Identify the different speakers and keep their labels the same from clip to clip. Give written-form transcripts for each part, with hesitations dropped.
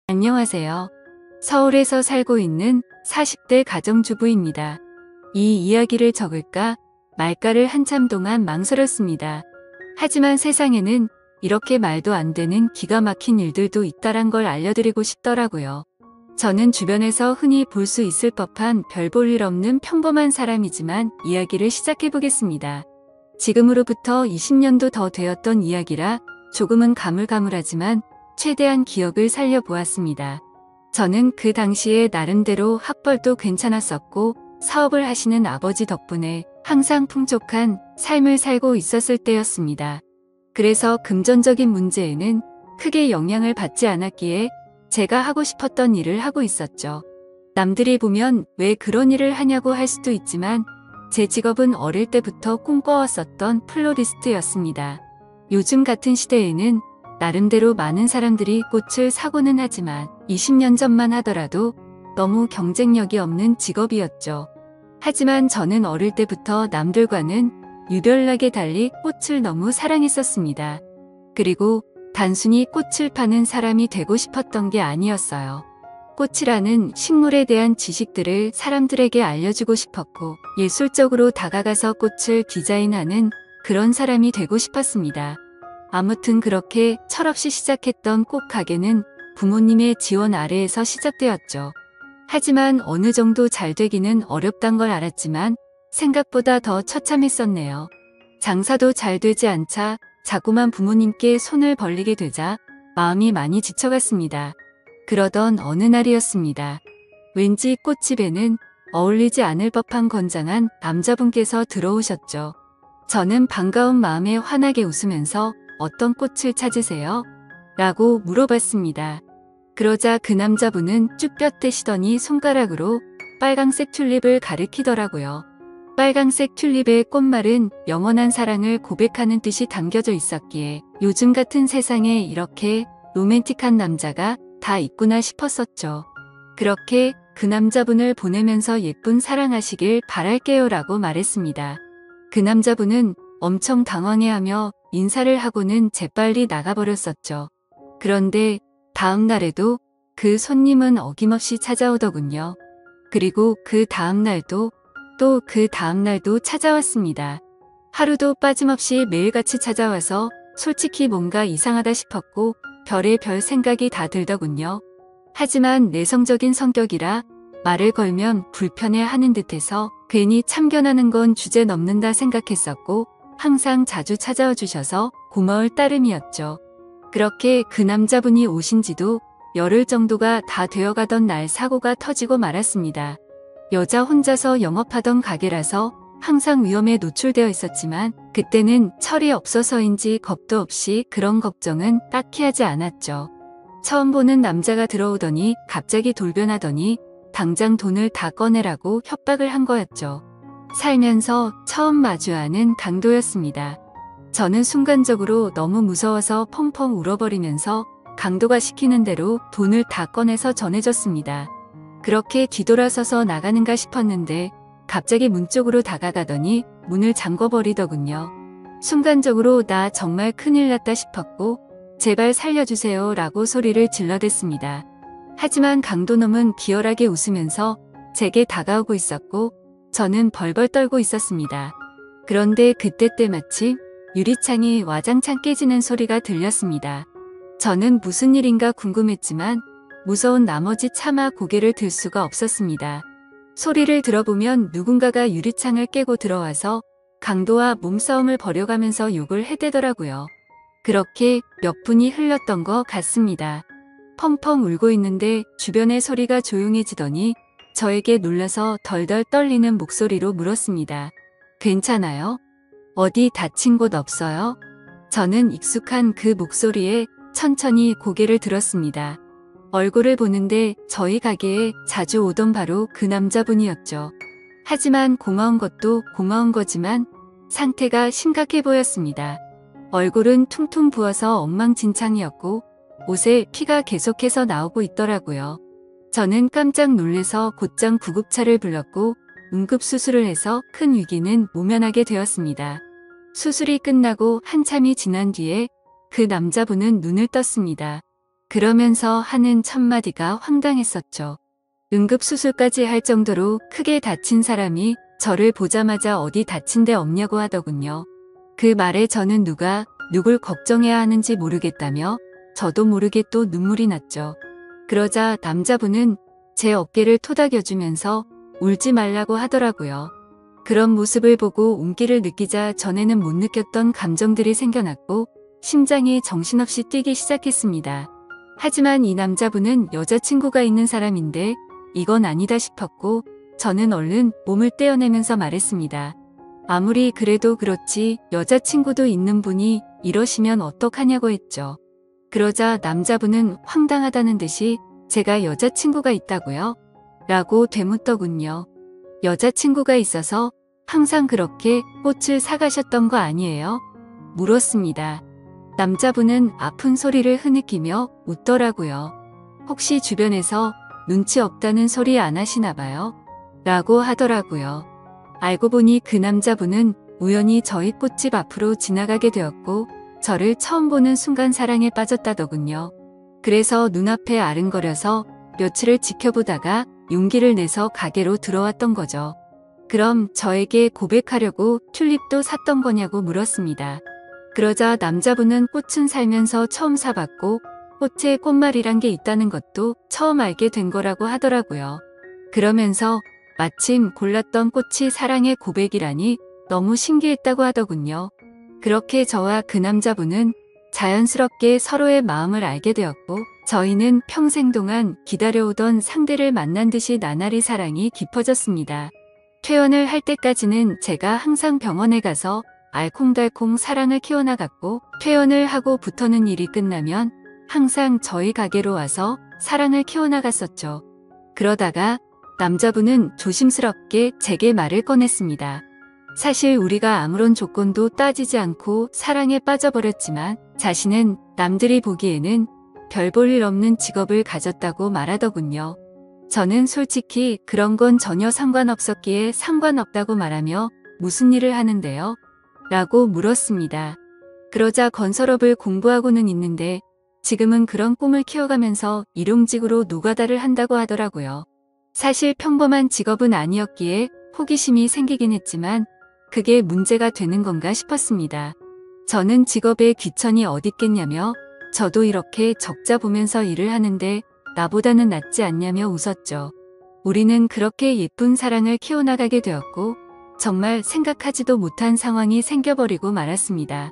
Speaker 1: 안녕하세요. 서울에서 살고 있는 40대 가정주부입니다. 이 이야기를 적을까 말까를 한참 동안 망설였습니다. 하지만 세상에는 이렇게 말도 안 되는 기가 막힌 일들도 있다란 걸 알려드리고 싶더라고요. 저는 주변에서 흔히 볼 수 있을 법한 별 볼 일 없는 평범한 사람이지만 이야기를 시작해보겠습니다. 지금으로부터 20년도 더 되었던 이야기라 조금은 가물가물하지만 최대한 기억을 살려보았습니다. 저는 그 당시에 나름대로 학벌도 괜찮았었고 사업을 하시는 아버지 덕분에 항상 풍족한 삶을 살고 있었을 때였습니다. 그래서 금전적인 문제에는 크게 영향을 받지 않았기에 제가 하고 싶었던 일을 하고 있었죠. 남들이 보면 왜 그런 일을 하냐고 할 수도 있지만 제 직업은 어릴 때부터 꿈꿔왔었던 플로리스트였습니다. 요즘 같은 시대에는 나름대로 많은 사람들이 꽃을 사고는 하지만 20년 전만 하더라도 너무 경쟁력이 없는 직업이었죠. 하지만 저는 어릴 때부터 남들과는 유별나게 달리 꽃을 너무 사랑했었습니다. 그리고 단순히 꽃을 파는 사람이 되고 싶었던 게 아니었어요. 꽃이라는 식물에 대한 지식들을 사람들에게 알려주고 싶었고 예술적으로 다가가서 꽃을 디자인하는 그런 사람이 되고 싶었습니다. 아무튼 그렇게 철없이 시작했던 꽃 가게는 부모님의 지원 아래에서 시작되었죠. 하지만 어느 정도 잘 되기는 어렵단 걸 알았지만 생각보다 더 처참했었네요. 장사도 잘 되지 않자 자꾸만 부모님께 손을 벌리게 되자 마음이 많이 지쳐갔습니다. 그러던 어느 날이었습니다. 왠지 꽃집에는 어울리지 않을 법한 건장한 남자분께서 들어오셨죠. 저는 반가운 마음에 환하게 웃으면서 어떤 꽃을 찾으세요? 라고 물어봤습니다. 그러자 그 남자분은 쭉 뼈떼시더니 손가락으로 빨강색 튤립을 가리키더라고요. 빨강색 튤립의 꽃말은 영원한 사랑을 고백하는 뜻이 담겨져 있었기에 요즘 같은 세상에 이렇게 로맨틱한 남자가 다 있구나 싶었었죠. 그렇게 그 남자분을 보내면서 예쁜 사랑하시길 바랄게요 라고 말했습니다. 그 남자분은 엄청 당황해하며 인사를 하고는 재빨리 나가버렸었죠. 그런데 다음 날에도 그 손님은 어김없이 찾아오더군요. 그리고 그 다음 날도 또 그 다음 날도 찾아왔습니다. 하루도 빠짐없이 매일같이 찾아와서 솔직히 뭔가 이상하다 싶었고 별의별 생각이 다 들더군요. 하지만 내성적인 성격이라 말을 걸면 불편해하는 듯해서 괜히 참견하는 건 주제 넘는다 생각했었고 항상 자주 찾아와 주셔서 고마울 따름이었죠. 그렇게 그 남자분이 오신 지도 열흘 정도가 다 되어가던 날 사고가 터지고 말았습니다. 여자 혼자서 영업하던 가게라서 항상 위험에 노출되어 있었지만 그때는 철이 없어서인지 겁도 없이 그런 걱정은 딱히 하지 않았죠. 처음 보는 남자가 들어오더니 갑자기 돌변하더니 당장 돈을 다 꺼내라고 협박을 한 거였죠. 살면서 처음 마주하는 강도였습니다. 저는 순간적으로 너무 무서워서 펑펑 울어버리면서 강도가 시키는 대로 돈을 다 꺼내서 전해줬습니다. 그렇게 뒤돌아서서 나가는가 싶었는데 갑자기 문 쪽으로 다가가더니 문을 잠궈버리더군요. 순간적으로 나 정말 큰일 났다 싶었고 제발 살려주세요 라고 소리를 질러댔습니다. 하지만 강도놈은 비열하게 웃으면서 제게 다가오고 있었고 저는 벌벌 떨고 있었습니다. 그런데 그때 때마침 유리창이 와장창 깨지는 소리가 들렸습니다. 저는 무슨 일인가 궁금했지만 무서운 나머지 차마 고개를 들 수가 없었습니다. 소리를 들어보면 누군가가 유리창을 깨고 들어와서 강도와 몸싸움을 벌여가면서 욕을 해대더라고요. 그렇게 몇 분이 흘렀던 것 같습니다. 펑펑 울고 있는데 주변의 소리가 조용해지더니 저에게 놀라서 덜덜 떨리는 목소리로 물었습니다. 괜찮아요? 어디 다친 곳 없어요? 저는 익숙한 그 목소리에 천천히 고개를 들었습니다. 얼굴을 보는데 저희 가게에 자주 오던 바로 그 남자분이었죠. 하지만 고마운 것도 고마운 거지만 상태가 심각해 보였습니다. 얼굴은 퉁퉁 부어서 엉망진창이었고 옷에 피가 계속해서 나오고 있더라고요. 저는 깜짝 놀래서 곧장 구급차를 불렀고 응급수술을 해서 큰 위기는 모면하게 되었습니다. 수술이 끝나고 한참이 지난 뒤에 그 남자분은 눈을 떴습니다. 그러면서 하는 첫마디가 황당했었죠. 응급수술까지 할 정도로 크게 다친 사람이 저를 보자마자 어디 다친 데 없냐고 하더군요. 그 말에 저는 누가 누굴 걱정해야 하는지 모르겠다며 저도 모르게 또 눈물이 났죠. 그러자 남자분은 제 어깨를 토닥여주면서 울지 말라고 하더라고요. 그런 모습을 보고 온기를 느끼자 전에는 못 느꼈던 감정들이 생겨났고 심장이 정신없이 뛰기 시작했습니다. 하지만 이 남자분은 여자친구가 있는 사람인데 이건 아니다 싶었고 저는 얼른 몸을 떼어내면서 말했습니다. 아무리 그래도 그렇지 여자친구도 있는 분이 이러시면 어떡하냐고 했죠. 그러자 남자분은 황당하다는 듯이 제가 여자친구가 있다고요? 라고 되묻더군요. 여자친구가 있어서 항상 그렇게 꽃을 사가셨던 거 아니에요? 물었습니다. 남자분은 아픈 소리를 흐느끼며 웃더라고요. 혹시 주변에서 눈치 없다는 소리 안 하시나 봐요? 라고 하더라고요. 알고 보니 그 남자분은 우연히 저희 꽃집 앞으로 지나가게 되었고 저를 처음 보는 순간 사랑에 빠졌다더군요. 그래서 눈앞에 아른거려서 며칠을 지켜보다가 용기를 내서 가게로 들어왔던 거죠. 그럼 저에게 고백하려고 튤립도 샀던 거냐고 물었습니다. 그러자 남자분은 꽃은 살면서 처음 사봤고 꽃에 꽃말이란 게 있다는 것도 처음 알게 된 거라고 하더라고요. 그러면서 마침 골랐던 꽃이 사랑의 고백이라니 너무 신기했다고 하더군요. 그렇게 저와 그 남자분은 자연스럽게 서로의 마음을 알게 되었고 저희는 평생 동안 기다려오던 상대를 만난 듯이 나날이 사랑이 깊어졌습니다. 퇴원을 할 때까지는 제가 항상 병원에 가서 알콩달콩 사랑을 키워나갔고 퇴원을 하고부터는 일이 끝나면 항상 저희 가게로 와서 사랑을 키워나갔었죠. 그러다가 남자분은 조심스럽게 제게 말을 꺼냈습니다. 사실 우리가 아무런 조건도 따지지 않고 사랑에 빠져버렸지만 자신은 남들이 보기에는 별 볼 일 없는 직업을 가졌다고 말하더군요. 저는 솔직히 그런 건 전혀 상관없었기에 상관없다고 말하며 무슨 일을 하는데요? 라고 물었습니다. 그러자 건설업을 공부하고는 있는데 지금은 그런 꿈을 키워가면서 일용직으로 노가다를 한다고 하더라고요. 사실 평범한 직업은 아니었기에 호기심이 생기긴 했지만 그게 문제가 되는 건가 싶었습니다. 저는 직업에 귀천이 어딨겠냐며 저도 이렇게 적자 보면서 일을 하는데 나보다는 낫지 않냐며 웃었죠. 우리는 그렇게 예쁜 사랑을 키워나가게 되었고 정말 생각하지도 못한 상황이 생겨버리고 말았습니다.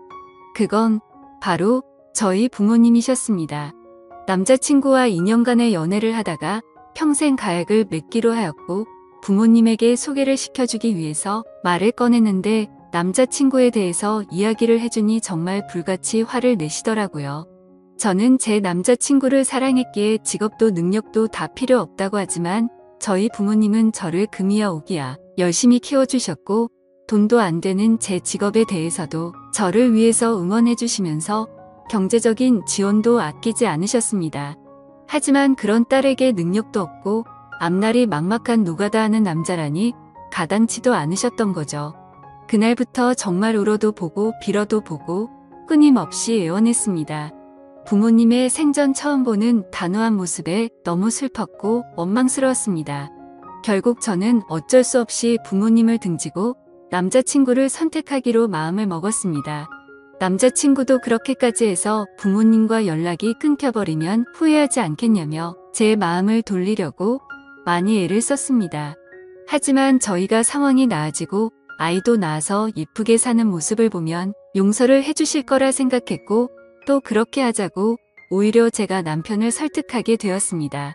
Speaker 1: 그건 바로 저희 부모님이셨습니다. 남자친구와 2년간의 연애를 하다가 평생 가약을 맺기로 하였고 부모님에게 소개를 시켜주기 위해서 말을 꺼냈는데 남자친구에 대해서 이야기를 해주니 정말 불같이 화를 내시더라고요. 저는 제 남자친구를 사랑했기에 직업도 능력도 다 필요 없다고 하지만 저희 부모님은 저를 금이야 오기야 열심히 키워주셨고 돈도 안 되는 제 직업에 대해서도 저를 위해서 응원해 주시면서 경제적인 지원도 아끼지 않으셨습니다. 하지만 그런 딸에게 능력도 없고 앞날이 막막한 노가다 하는 남자라니 가당치도 않으셨던 거죠. 그날부터 정말 울어도 보고 빌어도 보고 끊임없이 애원했습니다. 부모님의 생전 처음 보는 단호한 모습에 너무 슬펐고 원망스러웠습니다. 결국 저는 어쩔 수 없이 부모님을 등지고 남자친구를 선택하기로 마음을 먹었습니다. 남자친구도 그렇게까지 해서 부모님과 연락이 끊겨버리면 후회하지 않겠냐며 제 마음을 돌리려고 많이 애를 썼습니다. 하지만 저희가 상황이 나아지고 아이도 낳아서 예쁘게 사는 모습을 보면 용서를 해주실 거라 생각했고 또 그렇게 하자고 오히려 제가 남편을 설득하게 되었습니다.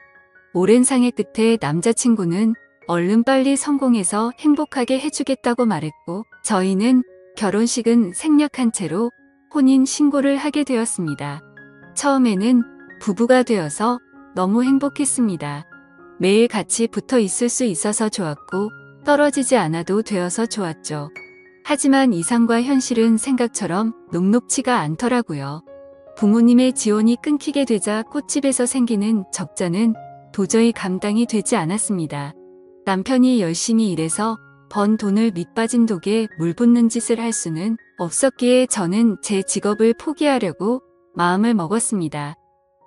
Speaker 1: 오랜 상의 끝에 남자친구는 얼른 빨리 성공해서 행복하게 해주겠다고 말했고 저희는 결혼식은 생략한 채로 혼인 신고를 하게 되었습니다. 처음에는 부부가 되어서 너무 행복했습니다. 매일 같이 붙어 있을 수 있어서 좋았고 떨어지지 않아도 되어서 좋았죠. 하지만 이상과 현실은 생각처럼 녹록치가 않더라고요. 부모님의 지원이 끊기게 되자 꽃집에서 생기는 적자는 도저히 감당이 되지 않았습니다. 남편이 열심히 일해서 번 돈을 밑빠진 독에 물 붓는 짓을 할 수는 없었기에 저는 제 직업을 포기하려고 마음을 먹었습니다.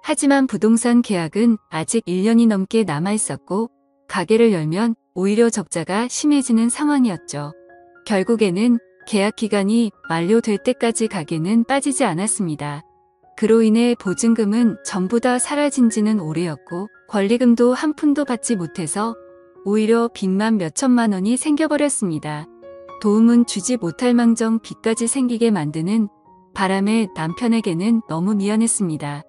Speaker 1: 하지만 부동산 계약은 아직 1년이 넘게 남아있었고 가게를 열면 오히려 적자가 심해지는 상황이었죠. 결국에는 계약 기간이 만료될 때까지 가게는 빠지지 않았습니다. 그로 인해 보증금은 전부 다 사라진 지는 오래였고 권리금도 한 푼도 받지 못해서 오히려 빚만 몇천만 원이 생겨버렸습니다. 도움은 주지 못할 망정 빚까지 생기게 만드는 바람에 남편에게는 너무 미안했습니다.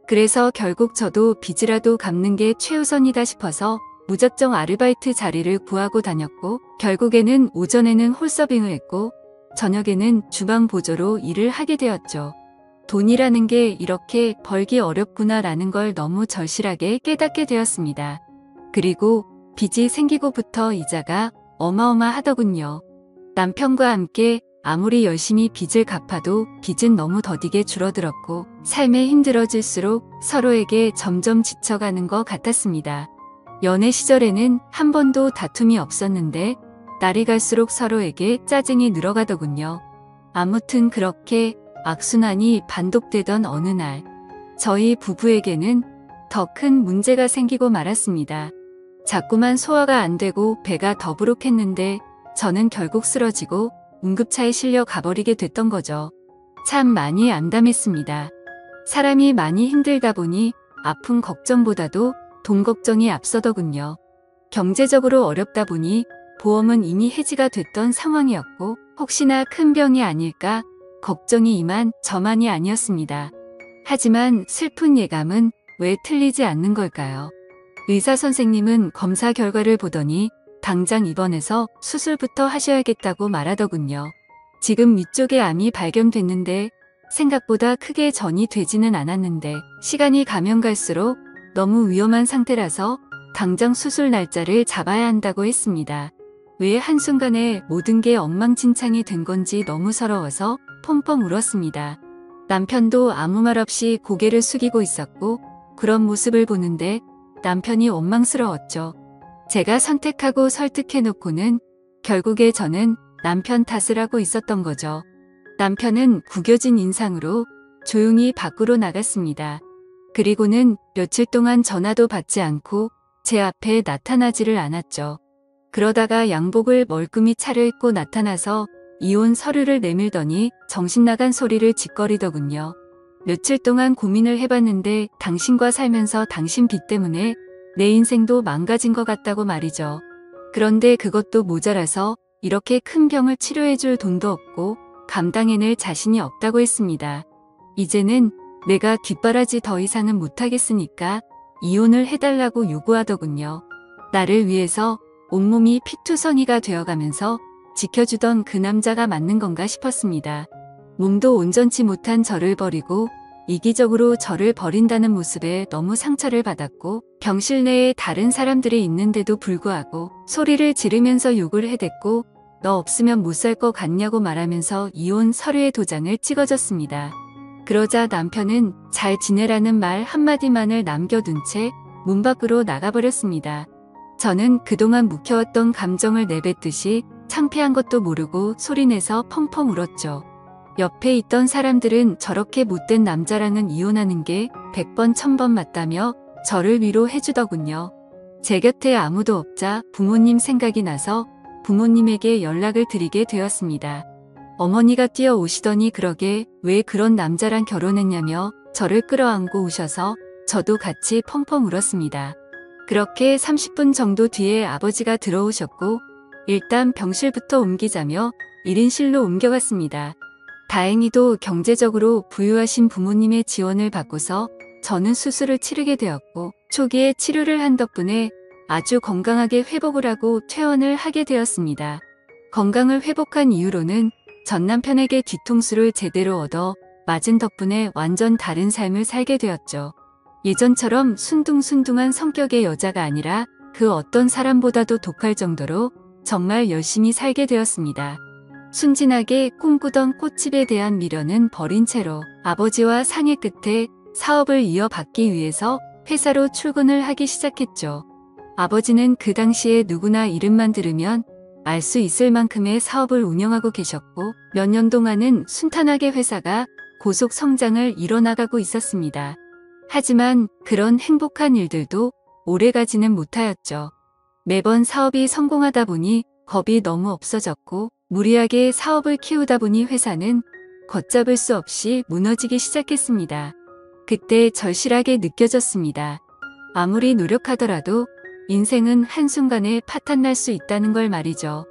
Speaker 1: 그래서 결국 저도 빚이라도 갚는 게 최우선이다 싶어서 무작정 아르바이트 자리를 구하고 다녔고 결국에는 오전에는 홀서빙을 했고 저녁에는 주방 보조로 일을 하게 되었죠. 돈이라는 게 이렇게 벌기 어렵구나라는 걸 너무 절실하게 깨닫게 되었습니다. 그리고 빚이 생기고부터 이자가 어마어마하더군요. 남편과 함께 아무리 열심히 빚을 갚아도 빚은 너무 더디게 줄어들었고 삶에 힘들어질수록 서로에게 점점 지쳐가는 것 같았습니다. 연애 시절에는 한 번도 다툼이 없었는데 날이 갈수록 서로에게 짜증이 늘어가더군요. 아무튼 그렇게 악순환이 반복되던 어느 날 저희 부부에게는 더 큰 문제가 생기고 말았습니다. 자꾸만 소화가 안 되고 배가 더부룩했는데 저는 결국 쓰러지고 응급차에 실려 가버리게 됐던 거죠. 참 많이 암담했습니다. 사람이 많이 힘들다 보니 아픔 걱정보다도 돈 걱정이 앞서더군요. 경제적으로 어렵다 보니 보험은 이미 해지가 됐던 상황이었고 혹시나 큰 병이 아닐까 걱정이 임한 저만이 아니었습니다. 하지만 슬픈 예감은 왜 틀리지 않는 걸까요? 의사 선생님은 검사 결과를 보더니 당장 입원해서 수술부터 하셔야겠다고 말하더군요. 지금 위쪽에 암이 발견됐는데 생각보다 크게 전이 되지는 않았는데 시간이 가면 갈수록 너무 위험한 상태라서 당장 수술 날짜를 잡아야 한다고 했습니다. 왜 한순간에 모든 게 엉망진창이 된 건지 너무 서러워서 펑펑 울었습니다. 남편도 아무 말 없이 고개를 숙이고 있었고 그런 모습을 보는데 남편이 원망스러웠죠. 제가 선택하고 설득해놓고는 결국에 저는 남편 탓을 하고 있었던 거죠. 남편은 구겨진 인상으로 조용히 밖으로 나갔습니다. 그리고는 며칠 동안 전화도 받지 않고 제 앞에 나타나지를 않았죠. 그러다가 양복을 멀끔히 차려입고 나타나서 이혼 서류를 내밀더니 정신나간 소리를 짓거리더군요. 며칠 동안 고민을 해봤는데 당신과 살면서 당신 빚 때문에 내 인생도 망가진 것 같다고 말이죠. 그런데 그것도 모자라서 이렇게 큰 병을 치료해줄 돈도 없고 감당해낼 자신이 없다고 했습니다. 이제는 내가 뒷바라지 더 이상은 못하겠으니까 이혼을 해달라고 요구하더군요. 나를 위해서 온몸이 피투성이가 되어가면서 지켜주던 그 남자가 맞는 건가 싶었습니다. 몸도 온전치 못한 저를 버리고 이기적으로 저를 버린다는 모습에 너무 상처를 받았고 병실 내에 다른 사람들이 있는데도 불구하고 소리를 지르면서 욕을 해댔고 너 없으면 못 살 것 같냐고 말하면서 이혼 서류의 도장을 찍어줬습니다. 그러자 남편은 잘 지내라는 말 한마디만을 남겨둔 채 문 밖으로 나가버렸습니다. 저는 그동안 묵혀왔던 감정을 내뱉듯이 창피한 것도 모르고 소리내서 펑펑 울었죠. 옆에 있던 사람들은 저렇게 못된 남자랑은 이혼하는 게 100번 1000번 맞다며 저를 위로해주더군요. 제 곁에 아무도 없자 부모님 생각이 나서 부모님에게 연락을 드리게 되었습니다. 어머니가 뛰어오시더니 그러게 왜 그런 남자랑 결혼했냐며 저를 끌어안고 우셔서 저도 같이 펑펑 울었습니다. 그렇게 30분 정도 뒤에 아버지가 들어오셨고 일단 병실부터 옮기자며 1인실로 옮겨갔습니다. 다행히도 경제적으로 부유하신 부모님의 지원을 받고서 저는 수술을 치르게 되었고 초기에 치료를 한 덕분에 아주 건강하게 회복을 하고 퇴원을 하게 되었습니다. 건강을 회복한 이후로는 전 남편에게 뒤통수를 제대로 얻어 맞은 덕분에 완전 다른 삶을 살게 되었죠. 예전처럼 순둥순둥한 성격의 여자가 아니라 그 어떤 사람보다도 독할 정도로 정말 열심히 살게 되었습니다. 순진하게 꿈꾸던 꽃집에 대한 미련은 버린 채로 아버지와 상의 끝에 사업을 이어받기 위해서 회사로 출근을 하기 시작했죠. 아버지는 그 당시에 누구나 이름만 들으면 알 수 있을 만큼의 사업을 운영하고 계셨고 몇 년 동안은 순탄하게 회사가 고속 성장을 이뤄나가고 있었습니다. 하지만 그런 행복한 일들도 오래가지는 못하였죠. 매번 사업이 성공하다 보니 겁이 너무 없어졌고 무리하게 사업을 키우다 보니 회사는 걷잡을 수 없이 무너지기 시작했습니다. 그때 절실하게 느껴졌습니다. 아무리 노력하더라도 인생은 한순간에 파탄날 수 있다는 걸 말이죠.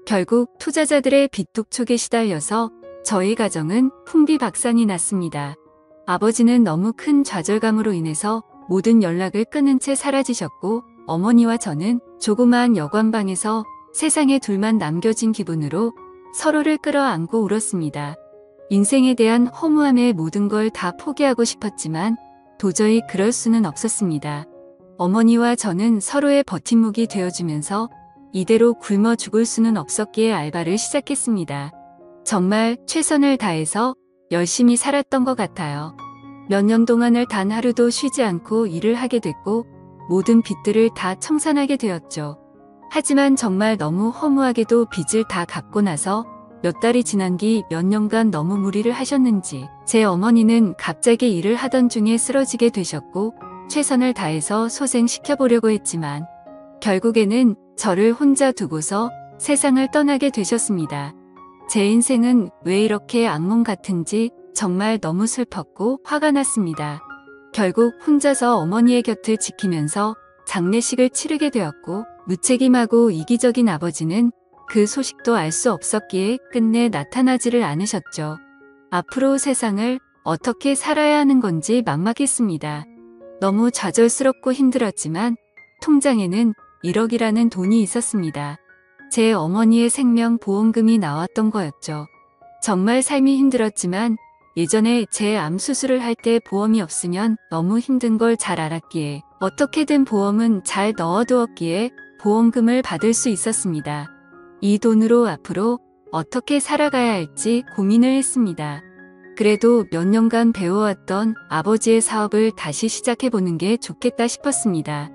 Speaker 1: 결국 투자자들의 빚독촉에 시달려서 저희 가정은 풍비박산이 났습니다. 아버지는 너무 큰 좌절감으로 인해서 모든 연락을 끊은 채 사라지셨고 어머니와 저는 조그마한 여관방에서 세상에 둘만 남겨진 기분으로 서로를 끌어안고 울었습니다. 인생에 대한 허무함에 모든 걸 다 포기하고 싶었지만 도저히 그럴 수는 없었습니다. 어머니와 저는 서로의 버팀목이 되어주면서 이대로 굶어 죽을 수는 없었기에 알바를 시작했습니다. 정말 최선을 다해서 열심히 살았던 것 같아요. 몇 년 동안을 단 하루도 쉬지 않고 일을 하게 됐고 모든 빚들을 다 청산하게 되었죠. 하지만 정말 너무 허무하게도 빚을 다 갚고 나서 몇 달이 지난 뒤 몇 년간 너무 무리를 하셨는지 제 어머니는 갑자기 일을 하던 중에 쓰러지게 되셨고 최선을 다해서 소생시켜보려고 했지만 결국에는 저를 혼자 두고서 세상을 떠나게 되셨습니다. 제 인생은 왜 이렇게 악몽 같은지 정말 너무 슬펐고 화가 났습니다. 결국 혼자서 어머니의 곁을 지키면서 장례식을 치르게 되었고 무책임하고 이기적인 아버지는 그 소식도 알 수 없었기에 끝내 나타나지를 않으셨죠. 앞으로 세상을 어떻게 살아야 하는 건지 막막했습니다. 너무 좌절스럽고 힘들었지만 통장에는 1억이라는 돈이 있었습니다. 제 어머니의 생명보험금이 나왔던 거였죠. 정말 삶이 힘들었지만 예전에 제 암 수술을 할 때 보험이 없으면 너무 힘든 걸 잘 알았기에 어떻게든 보험은 잘 넣어두었기에 보험금을 받을 수 있었습니다. 이 돈으로 앞으로 어떻게 살아가야 할지 고민을 했습니다. 그래도 몇 년간 배워왔던 아버지의 사업을 다시 시작해보는 게 좋겠다 싶었습니다.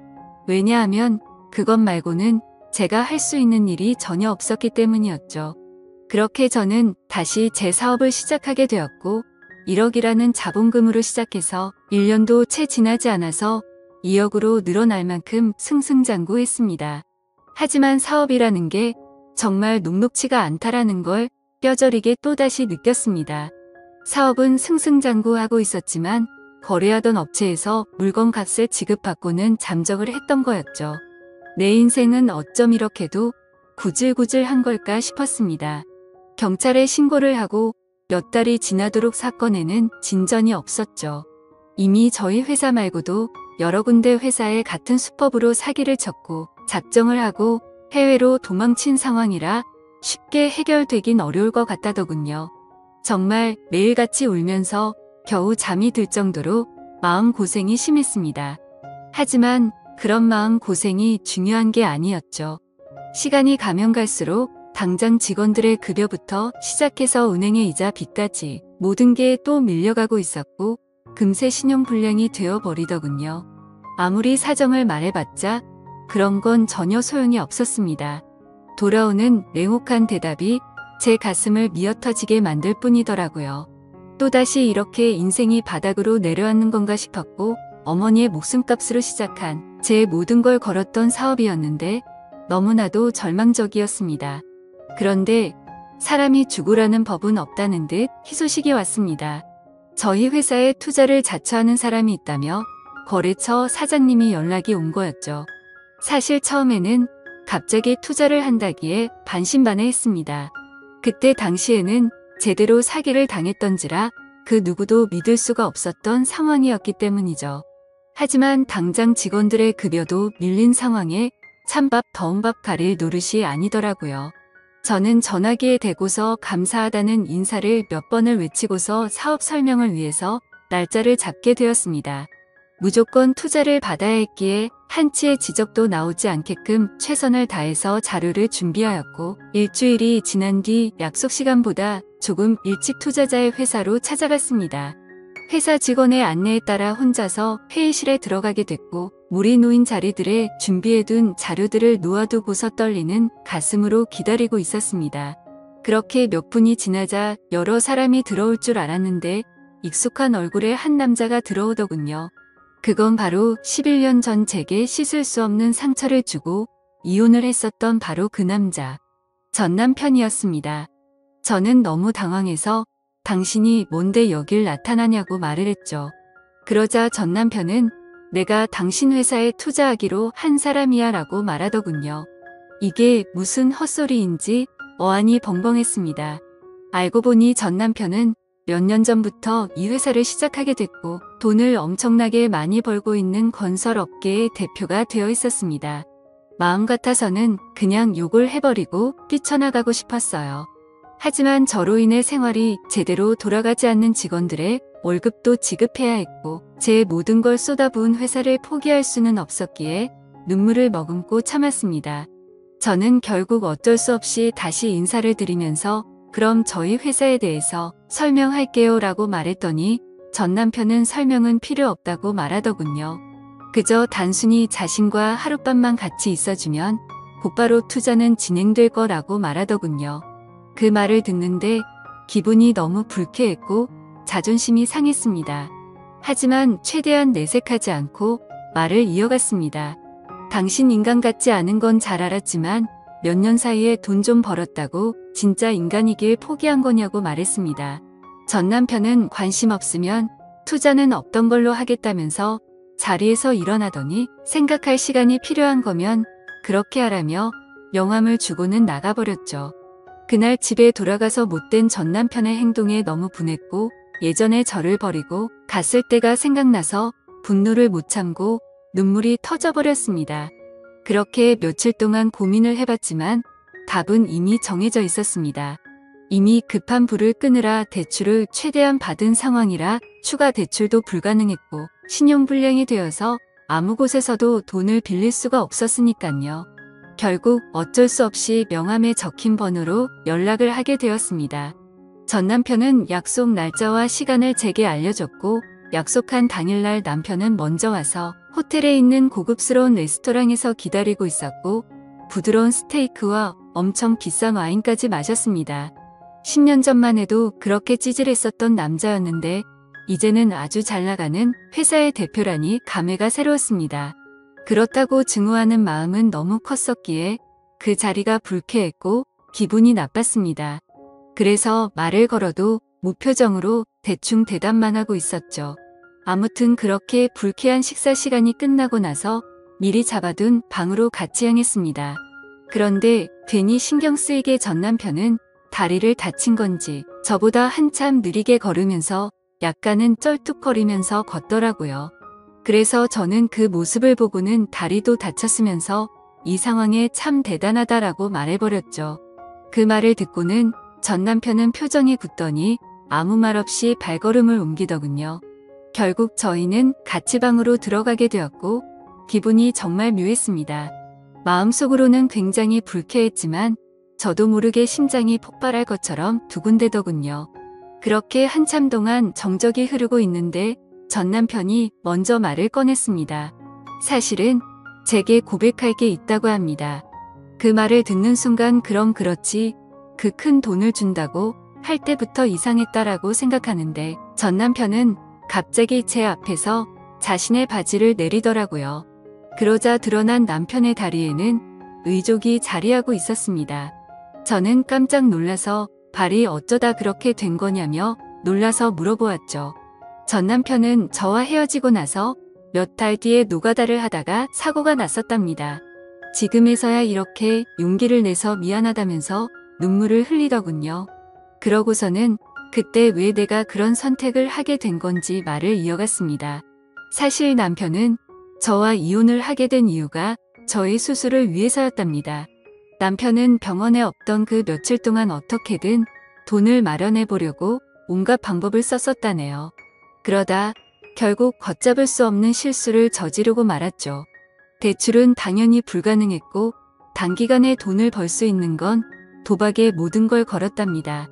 Speaker 1: 왜냐하면 그것 말고는 제가 할 수 있는 일이 전혀 없었기 때문이었죠. 그렇게 저는 다시 제 사업을 시작하게 되었고 1억이라는 자본금으로 시작해서 1년도 채 지나지 않아서 2억으로 늘어날 만큼 승승장구했습니다. 하지만 사업이라는 게 정말 녹록치가 않다라는 걸 뼈저리게 또다시 느꼈습니다. 사업은 승승장구하고 있었지만 거래하던 업체에서 물건 값을 지급받고는 잠적을 했던 거였죠. 내 인생은 어쩜 이렇게도 구질구질한 걸까 싶었습니다. 경찰에 신고를 하고 몇 달이 지나도록 사건에는 진전이 없었죠. 이미 저희 회사 말고도 여러 군데 회사에 같은 수법으로 사기를 쳤고 작정을 하고 해외로 도망친 상황이라 쉽게 해결되긴 어려울 것 같다더군요. 정말 매일같이 울면서 겨우 잠이 들 정도로 마음고생이 심했습니다. 하지만 그런 마음고생이 중요한 게 아니었죠. 시간이 가면 갈수록 당장 직원들의 급여부터 시작해서 은행의 이자 빚까지 모든 게 또 밀려가고 있었고 금세 신용불량이 되어버리더군요. 아무리 사정을 말해봤자 그런 건 전혀 소용이 없었습니다. 돌아오는 냉혹한 대답이 제 가슴을 미어터지게 만들 뿐이더라고요. 또다시 이렇게 인생이 바닥으로 내려앉는 건가 싶었고 어머니의 목숨값으로 시작한 제 모든 걸 걸었던 사업이었는데 너무나도 절망적이었습니다. 그런데 사람이 죽으라는 법은 없다는 듯 희소식이 왔습니다. 저희 회사에 투자를 자처하는 사람이 있다며 거래처 사장님이 연락이 온 거였죠. 사실 처음에는 갑자기 투자를 한다기에 반신반의했습니다. 그때 당시에는 제대로 사기를 당했던지라 그 누구도 믿을 수가 없었던 상황이었기 때문이죠. 하지만 당장 직원들의 급여도 밀린 상황에 찬밥 더운 밥 가릴 노릇이 아니더라고요. 저는 전화기에 대고서 감사하다는 인사를 몇 번을 외치고서 사업 설명을 위해서 날짜를 잡게 되었습니다. 무조건 투자를 받아야 했기에 한치의 지적도 나오지 않게끔 최선을 다해서 자료를 준비하였고 일주일이 지난 뒤 약속 시간보다 조금 일찍 투자자의 회사로 찾아갔습니다. 회사 직원의 안내에 따라 혼자서 회의실에 들어가게 됐고 물이 놓인 자리들에 준비해둔 자료들을 놓아두고서 떨리는 가슴으로 기다리고 있었습니다. 그렇게 몇 분이 지나자 여러 사람이 들어올 줄 알았는데 익숙한 얼굴의 한 남자가 들어오더군요. 그건 바로 11년 전 제게 씻을 수 없는 상처를 주고 이혼을 했었던 바로 그 남자, 전 남편이었습니다. 저는 너무 당황해서 당신이 뭔데 여길 나타나냐고 말을 했죠. 그러자 전 남편은 내가 당신 회사에 투자하기로 한 사람이야 라고 말하더군요. 이게 무슨 헛소리인지 어안이 벙벙했습니다. 알고 보니 전 남편은 몇 년 전부터 이 회사를 시작하게 됐고 돈을 엄청나게 많이 벌고 있는 건설업계의 대표가 되어 있었습니다. 마음 같아서는 그냥 욕을 해버리고 뛰쳐나가고 싶었어요. 하지만 저로 인해 생활이 제대로 돌아가지 않는 직원들의 월급도 지급해야 했고 제 모든 걸 쏟아부은 회사를 포기할 수는 없었기에 눈물을 머금고 참았습니다. 저는 결국 어쩔 수 없이 다시 인사를 드리면서 그럼 저희 회사에 대해서 설명할게요 라고 말했더니 전 남편은 설명은 필요 없다고 말하더군요. 그저 단순히 자신과 하룻밤만 같이 있어주면 곧바로 투자는 진행될 거라고 말하더군요. 그 말을 듣는데 기분이 너무 불쾌했고 자존심이 상했습니다. 하지만 최대한 내색하지 않고 말을 이어갔습니다. 당신 인간 같지 않은 건 잘 알았지만 몇 년 사이에 돈 좀 벌었다고 진짜 인간이길 포기한 거냐고 말했습니다. 전 남편은 관심 없으면 투자는 없던 걸로 하겠다면서 자리에서 일어나더니 생각할 시간이 필요한 거면 그렇게 하라며 명함을 주고는 나가버렸죠. 그날 집에 돌아가서 못된 전 남편의 행동에 너무 분했고 예전에 저를 버리고 갔을 때가 생각나서 분노를 못 참고 눈물이 터져버렸습니다. 그렇게 며칠 동안 고민을 해봤지만 답은 이미 정해져 있었습니다. 이미 급한 불을 끄느라 대출을 최대한 받은 상황이라 추가 대출도 불가능했고 신용불량이 되어서 아무 곳에서도 돈을 빌릴 수가 없었으니까요. 결국 어쩔 수 없이 명함에 적힌 번호로 연락을 하게 되었습니다. 전 남편은 약속 날짜와 시간을 제게 알려줬고 약속한 당일날 남편은 먼저 와서 호텔에 있는 고급스러운 레스토랑에서 기다리고 있었고 부드러운 스테이크와 엄청 비싼 와인까지 마셨습니다. 10년 전만 해도 그렇게 찌질했었던 남자였는데 이제는 아주 잘나가는 회사의 대표라니 감회가 새로웠습니다. 그렇다고 증오하는 마음은 너무 컸었기에 그 자리가 불쾌했고 기분이 나빴습니다. 그래서 말을 걸어도 무표정으로 대충 대답만 하고 있었죠. 아무튼 그렇게 불쾌한 식사 시간이 끝나고 나서 미리 잡아둔 방으로 같이 향했습니다. 그런데 괜히 신경 쓰이게 전 남편은 다리를 다친 건지 저보다 한참 느리게 걸으면서 약간은 쩔뚝거리면서 걷더라고요. 그래서 저는 그 모습을 보고는 다리도 다쳤으면서 이 상황에 참 대단하다라고 말해버렸죠. 그 말을 듣고는 전 남편은 표정이 굳더니 아무 말 없이 발걸음을 옮기더군요. 결국 저희는 같이 방으로 들어가게 되었고 기분이 정말 묘했습니다. 마음속으로는 굉장히 불쾌했지만 저도 모르게 심장이 폭발할 것처럼 두근대더군요. 그렇게 한참 동안 정적이 흐르고 있는데 전 남편이 먼저 말을 꺼냈습니다. 사실은 제게 고백할 게 있다고 합니다. 그 말을 듣는 순간 그럼 그렇지 그 큰 돈을 준다고 할 때부터 이상했다라고 생각하는데 전 남편은 갑자기 제 앞에서 자신의 바지를 내리더라고요. 그러자 드러난 남편의 다리에는 의족이 자리하고 있었습니다. 저는 깜짝 놀라서 발이 어쩌다 그렇게 된 거냐며 놀라서 물어보았죠. 전 남편은 저와 헤어지고 나서 몇 달 뒤에 노가다를 하다가 사고가 났었답니다. 지금에서야 이렇게 용기를 내서 미안하다면서 눈물을 흘리더군요. 그러고서는 그때 왜 내가 그런 선택을 하게 된 건지 말을 이어갔습니다. 사실 남편은 저와 이혼을 하게 된 이유가 저의 수술을 위해서였답니다. 남편은 병원에 없던 그 며칠 동안 어떻게든 돈을 마련해 보려고 온갖 방법을 썼었다네요. 그러다 결국 걷잡을 수 없는 실수를 저지르고 말았죠. 대출은 당연히 불가능했고 단기간에 돈을 벌 수 있는 건 도박에 모든 걸 걸었답니다.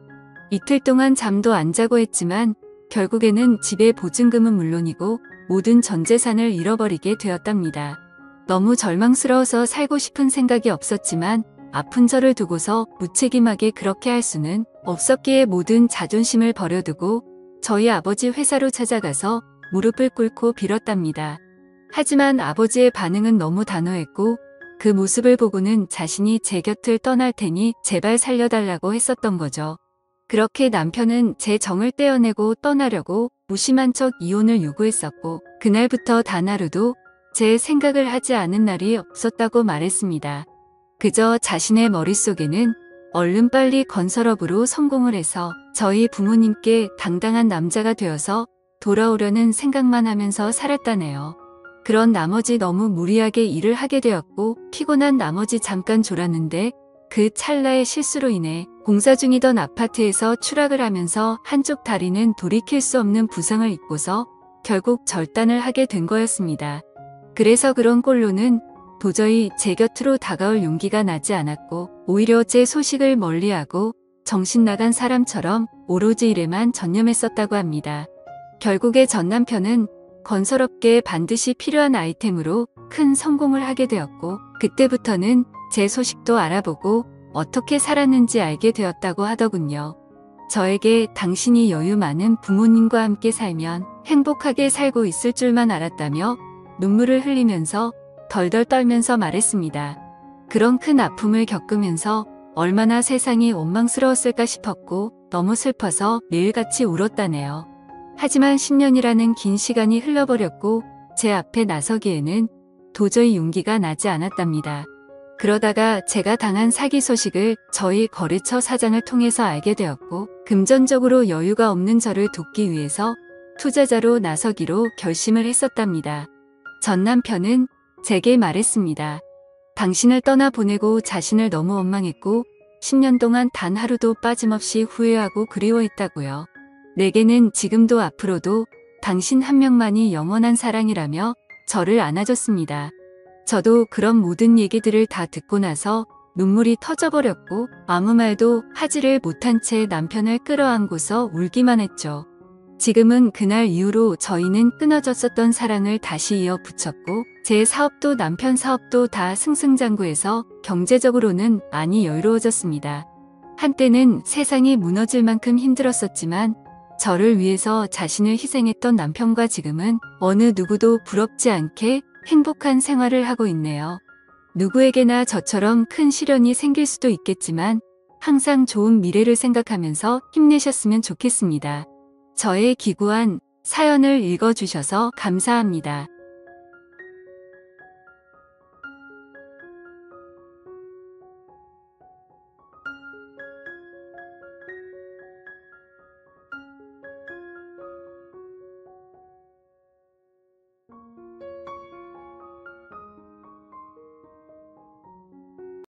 Speaker 1: 이틀 동안 잠도 안 자고 했지만 결국에는 집의 보증금은 물론이고 모든 전 재산을 잃어버리게 되었답니다. 너무 절망스러워서 살고 싶은 생각이 없었지만 아픈 저를 두고서 무책임하게 그렇게 할 수는 없었기에 모든 자존심을 버려두고 저희 아버지 회사로 찾아가서 무릎을 꿇고 빌었답니다. 하지만 아버지의 반응은 너무 단호했고 그 모습을 보고는 자신이 제 곁을 떠날 테니 제발 살려달라고 했었던 거죠. 그렇게 남편은 제 정을 떼어내고 떠나려고 무심한 척 이혼을 요구했었고 그날부터 단 하루도 제 생각을 하지 않은 날이 없었다고 말했습니다. 그저 자신의 머릿속에는 얼른 빨리 건설업으로 성공을 해서 저희 부모님께 당당한 남자가 되어서 돌아오려는 생각만 하면서 살았다네요. 그런 나머지 너무 무리하게 일을 하게 되었고 피곤한 나머지 잠깐 졸았는데 그 찰나의 실수로 인해 공사 중이던 아파트에서 추락을 하면서 한쪽 다리는 돌이킬 수 없는 부상을 입고서 결국 절단을 하게 된 거였습니다. 그래서 그런 꼴로는 도저히 제 곁으로 다가올 용기가 나지 않았고 오히려 제 소식을 멀리하고 정신 나간 사람처럼 오로지 일에만 전념했었다고 합니다. 결국에 전 남편은 건설업계에 반드시 필요한 아이템으로 큰 성공을 하게 되었고 그때부터는 제 소식도 알아보고 어떻게 살았는지 알게 되었다고 하더군요. 저에게 당신이 여유 많은 부모님과 함께 살면 행복하게 살고 있을 줄만 알았다며 눈물을 흘리면서 덜덜 떨면서 말했습니다. 그런 큰 아픔을 겪으면서 얼마나 세상이 원망스러웠을까 싶었고 너무 슬퍼서 매일같이 울었다네요. 하지만 10년이라는 긴 시간이 흘러버렸고 제 앞에 나서기에는 도저히 용기가 나지 않았답니다. 그러다가 제가 당한 사기 소식을 저희 거래처 사장을 통해서 알게 되었고 금전적으로 여유가 없는 저를 돕기 위해서 투자자로 나서기로 결심을 했었답니다. 전 남편은 제게 말했습니다. 당신을 떠나보내고 자신을 너무 원망했고 10년 동안 단 하루도 빠짐없이 후회하고 그리워했다고요. 내게는 지금도 앞으로도 당신 한 명만이 영원한 사랑이라며 저를 안아줬습니다. 저도 그런 모든 얘기들을 다 듣고 나서 눈물이 터져버렸고 아무 말도 하지를 못한 채 남편을 끌어안고서 울기만 했죠. 지금은 그날 이후로 저희는 끊어졌었던 사랑을 다시 이어붙였고 제 사업도 남편 사업도 다 승승장구해서 경제적으로는 많이 여유로워졌습니다. 한때는 세상이 무너질 만큼 힘들었었지만 저를 위해서 자신을 희생했던 남편과 지금은 어느 누구도 부럽지 않게 행복한 생활을 하고 있네요. 누구에게나 저처럼 큰 시련이 생길 수도 있겠지만 항상 좋은 미래를 생각하면서 힘내셨으면 좋겠습니다. 저의 기구한 사연을 읽어주셔서 감사합니다.